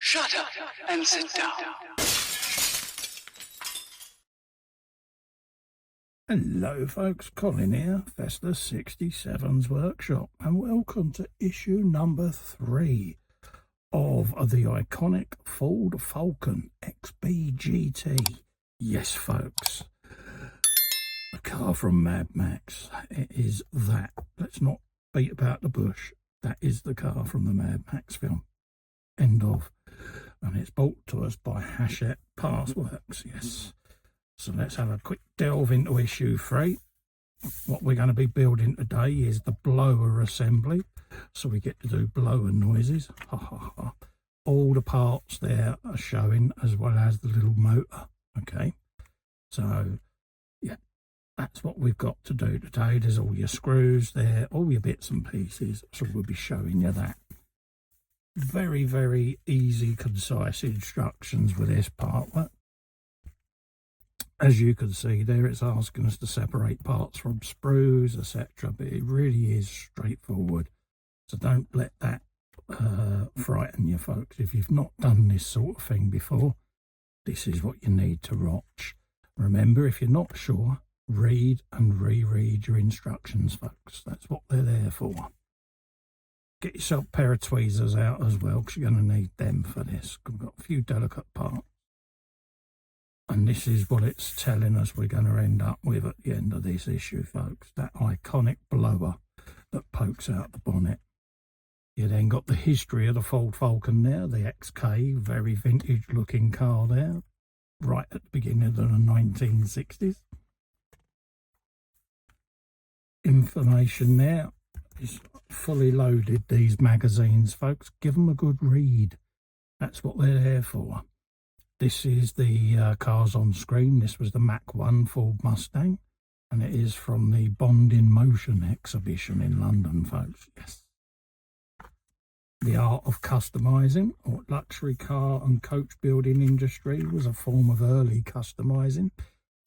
Shut up and sit down. Hello folks, Colin here, Festa 67's Workshop, and welcome to issue number 3 of the iconic Ford Falcon XB GT. Yes folks, a car from Mad Max. It is that. Let's not beat about the bush. That is the car from the Mad Max film. End of. And it's brought to us by Hachette Partwork. Yes. So let's have a quick delve into issue 3. What we're going to be building today is the blower assembly. So we get to do blower noises. Ha ha ha. All the parts there are showing, as well as the little motor. Okay. So yeah, that's what we've got to do today. There's all your screws there, all your bits and pieces. So we'll be showing you that. Very, very easy, concise instructions with this Partwork. As you can see there, it's asking us to separate parts from sprues, etc. But it really is straightforward. So don't let that frighten you, folks. If you've not done this sort of thing before, this is what you need to watch. Remember, if you're not sure, read and reread your instructions, folks. That's what they're there for. Get yourself a pair of tweezers out as well, because you're going to need them for this. We've got a few delicate parts. And this is what it's telling us we're going to end up with at the end of this issue, folks. That iconic blower that pokes out the bonnet. You then got the history of the Ford Falcon there, the XK, very vintage looking car there, right at the beginning of the 1960s. Information there is fully loaded, these magazines, folks. Give them a good read. That's what they're there for. This is the cars on screen. This was the Mach 1 Ford Mustang, and it is from the Bond in Motion exhibition in London, folks. Yes. The art of customising, or luxury car and coach building industry, was a form of early customising.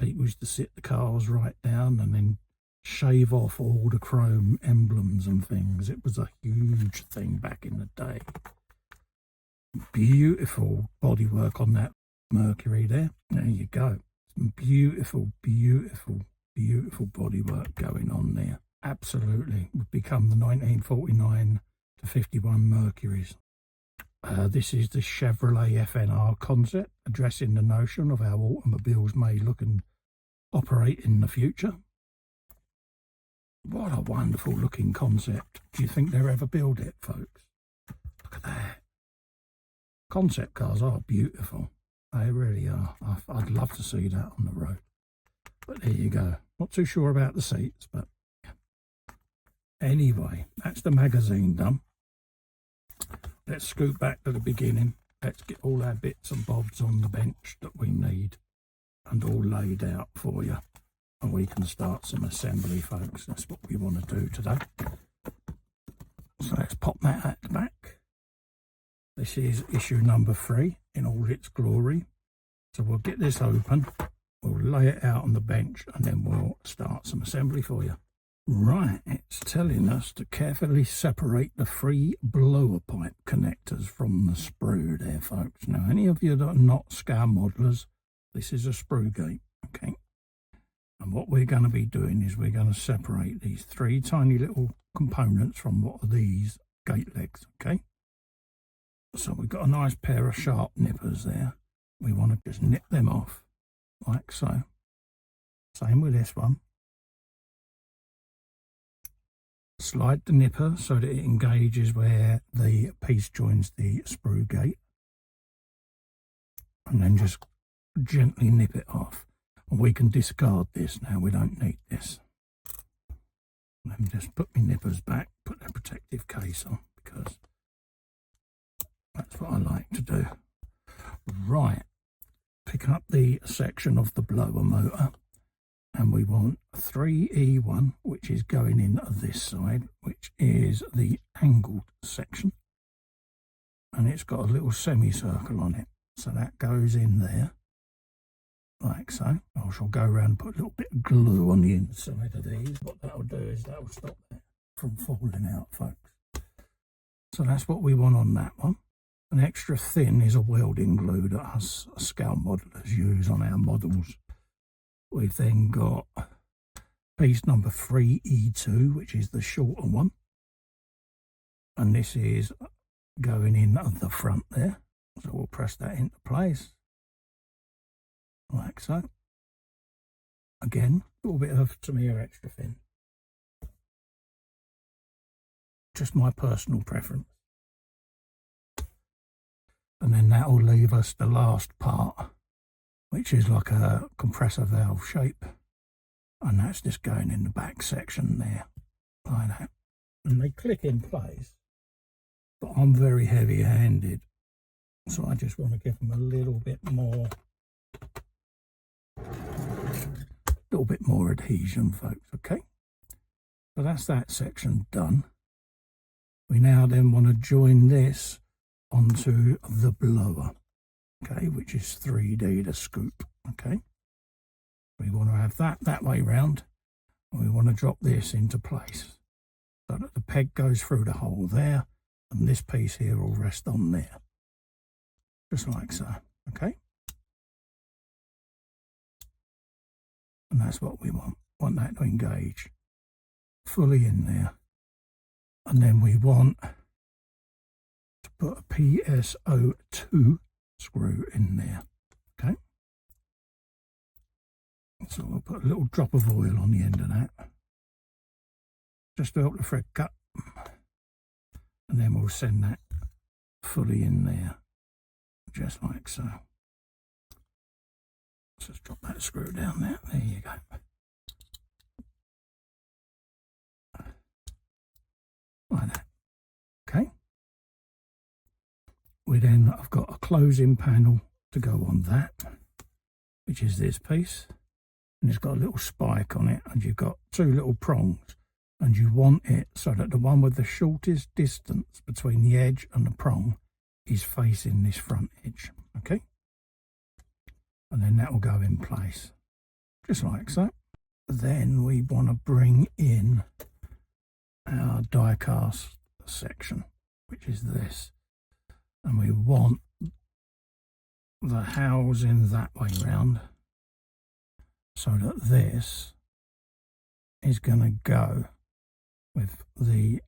People used to sit the cars right down and then shave off all the chrome emblems and things. It was a huge thing back in the day. Beautiful bodywork on that Mercury there. There you go. Some beautiful, beautiful, beautiful bodywork going on there. Absolutely. Would become the 1949 to 51 Mercuries. This is the Chevrolet FNR concept, addressing the notion of how automobiles may look and operate in the future. What a wonderful looking concept. Do you think they'll ever build it, folks? Look at that. Concept cars are beautiful. They really are. I'd love to see that on the road. But there you go. Not too sure about the seats, but anyway, that's the magazine done. Let's scoot back to the beginning. Let's get all our bits and bobs on the bench that we need and all laid out for you. And we can start some assembly, folks. That's what we want to do today. So let's pop that at the back. This is issue number 3 in all its glory. So we'll get this open, we'll lay it out on the bench, and then we'll start some assembly for you. Right, it's telling us to carefully separate the 3 blower pipe connectors from the sprue there, folks. Now, any of you that are not scalemodellers, this is a sprue gate, okay? And what we're going to be doing is we're going to separate these 3 tiny little components from what are these gate legs, okay? So we've got a nice pair of sharp nippers there. We want to just nip them off, like so. Same with this one. Slide the nipper so that it engages where the piece joins the sprue gate. And then just gently nip it off. And we can discard this now, we don't need this. Let me just put my nippers back, put their protective case on, because that's what I like to do. Right, pick up the section of the blower motor, and we want 3E1, which is going in this side, which is the angled section, and it's got a little semicircle on it, so that goes in there like so. I shall go around and put a little bit of glue on the inside of these. What that'll do is that'll stop that from falling out, folks. So that's what we want on that one. An extra thin is a welding glue that us scale modelers use on our models. We've then got piece number 3E2, which is the shorter one. And this is going in at the front there. So we'll press that into place, like so. Again, a little bit of Tamiya extra thin. Just my personal preference. And then that will leave us the last part, which is like a compressor valve shape. And that's just going in the back section there, like that. And they click in place, but I'm very heavy-handed, so I just want to give them a little bit more adhesion, folks, okay? So that's that section done. We now then want to join this onto the blower, okay, which is 3D the scoop, okay? We want to have that way round, and we want to drop this into place so that the peg goes through the hole there, and this piece here will rest on there, just like so, okay? And that's what we want that to engage fully in there. And then we want to put a PSO2 screw in there, okay? So we'll put a little drop of oil on the end of that, just to help the thread cut. And then we'll send that fully in there, just like so. Let's just drop that screw down there. There you go. Like that. Okay. I've got a closing panel to go on that, which is this piece. And it's got a little spike on it, and you've got two little prongs. And you want it so that the one with the shortest distance between the edge and the prong is facing this front edge, okay? And then that will go in place, just like so. Then we want to bring in our die cast section, which is this. And we want the housing that way round, so that this is going to go with the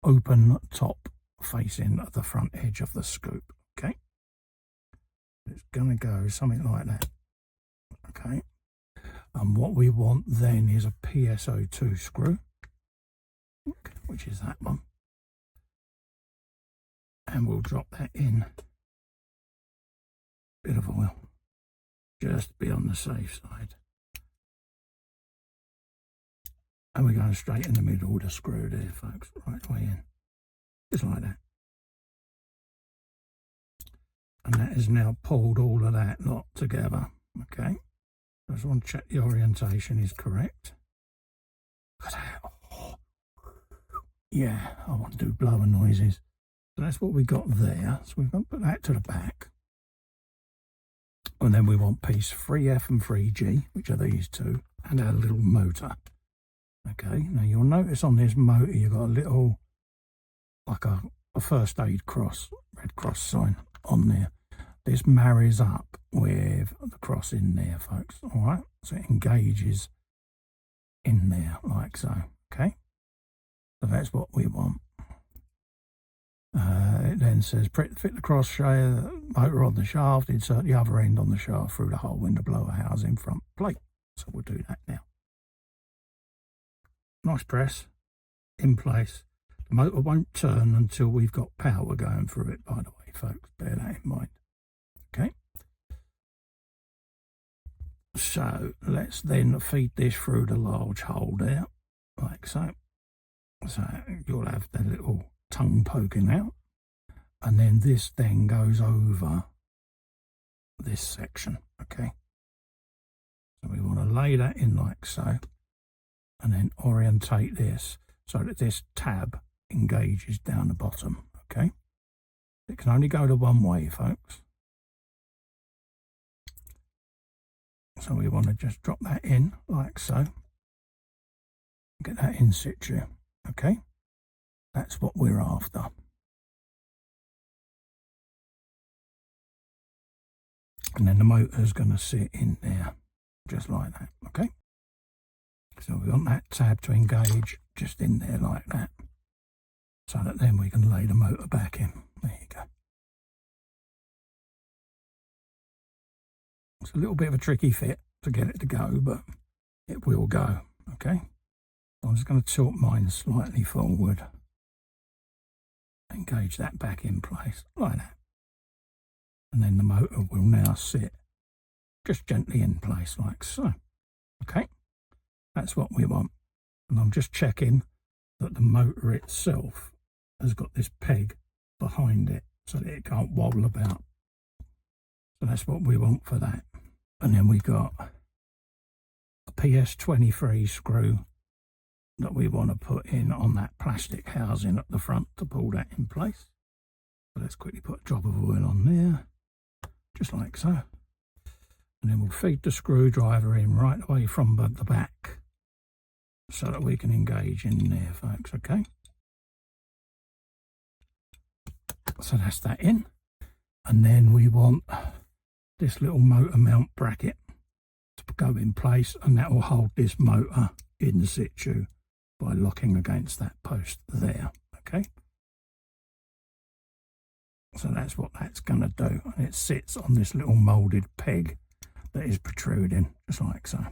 open top facing the front edge of the scoop, okay? It's going to go something like that, okay? And what we want then is a PSO2 screw, which is that one. And we'll drop that in. Bit of oil, just to be on the safe side. And we're going straight in the middle with the screw there, folks, right way in. Just like that. And that has now pulled all of that lot together, okay? I just want to check the orientation is correct. Look at that. Oh. Yeah, I want to do blower noises. So that's what we got there. So we're going to put that to the back. And then we want piece 3F and 3G, which are these two, and our little motor. Okay, now you'll notice on this motor you've got a little, like a first aid cross, red cross sign on there. This marries up with the cross in there, folks, all right? So it engages in there, like so, okay? So that's what we want. It then says, fit the cross motor on the shaft, insert the other end on the shaft through the hole in the blower housing front plate. So we'll do that now. Nice press, in place. The motor won't turn until we've got power going through it, by the way, folks. Bear that in mind. Okay. So let's then feed this through the large hole there, like so. So you'll have the little tongue poking out. And then this then goes over this section, okay? So we want to lay that in like so. And then orientate this so that this tab engages down the bottom, okay? It can only go to one way, folks. So we want to just drop that in like so. Get that in situ, okay? That's what we're after. And then the motor's going to sit in there, just like that, okay? So we want that tab to engage just in there like that, so that then we can lay the motor back in. There you go. It's a little bit of a tricky fit to get it to go, but it will go, okay? I'm just going to tilt mine slightly forward. Engage that back in place, like that. And then the motor will now sit just gently in place, like so. Okay? That's what we want. And I'm just checking that the motor itself has got this peg behind it so that it can't wobble about. So that's what we want for that. And then we got a PS23 screw that we want to put in on that plastic housing at the front to pull that in place. So let's quickly put a drop of oil on there, just like so. And then we'll feed the screwdriver in right away from the back so that we can engage in there, folks, okay? So that's that in. And then we want this little motor mount bracket to go in place, and that will hold this motor in situ by locking against that post there, okay? So that's what that's going to do, and it sits on this little moulded peg that is protruding, just like so.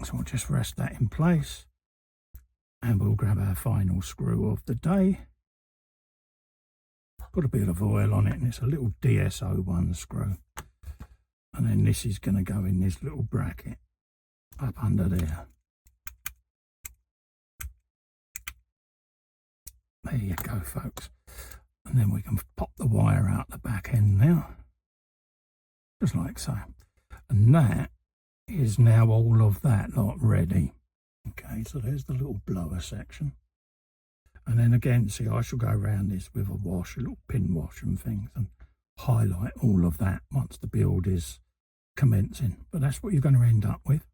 So we'll just rest that in place, and we'll grab our final screw of the day. Put a bit of oil on it, and it's a little DSO1 screw. And then this is going to go in this little bracket up under there. There you go, folks. And then we can pop the wire out the back end now, just like so. And that is now all of that lot ready. Okay, so there's the little blower section. And then again, see, I shall go around this with a wash, a little pin wash and things, and highlight all of that once the build is commencing. But that's what you're going to end up with.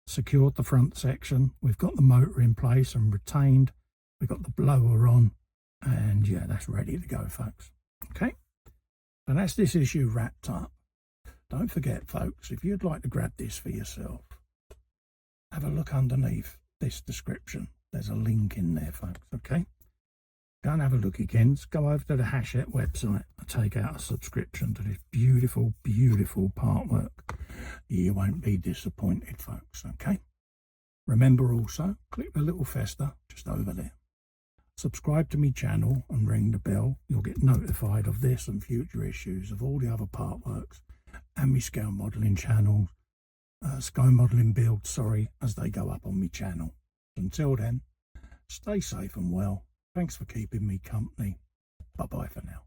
Secured the front section, we've got the motor in place and retained, we've got the blower on, and yeah, that's ready to go, folks. Okay, so that's this issue wrapped up. Don't forget, folks, if you'd like to grab this for yourself, have a look underneath this description. There's a link in there, folks, okay? Go and have a look again. Go over to the Hachette website and take out a subscription to this beautiful, beautiful Partwork. You won't be disappointed, folks, okay? Remember also, click the little festa just over there. Subscribe to my channel and ring the bell. You'll get notified of this and future issues of all the other Partworks and my scale modelling channel, scale modelling builds, sorry, as they go up on my channel. Until then, stay safe and well. Thanks for keeping me company. Bye-bye for now.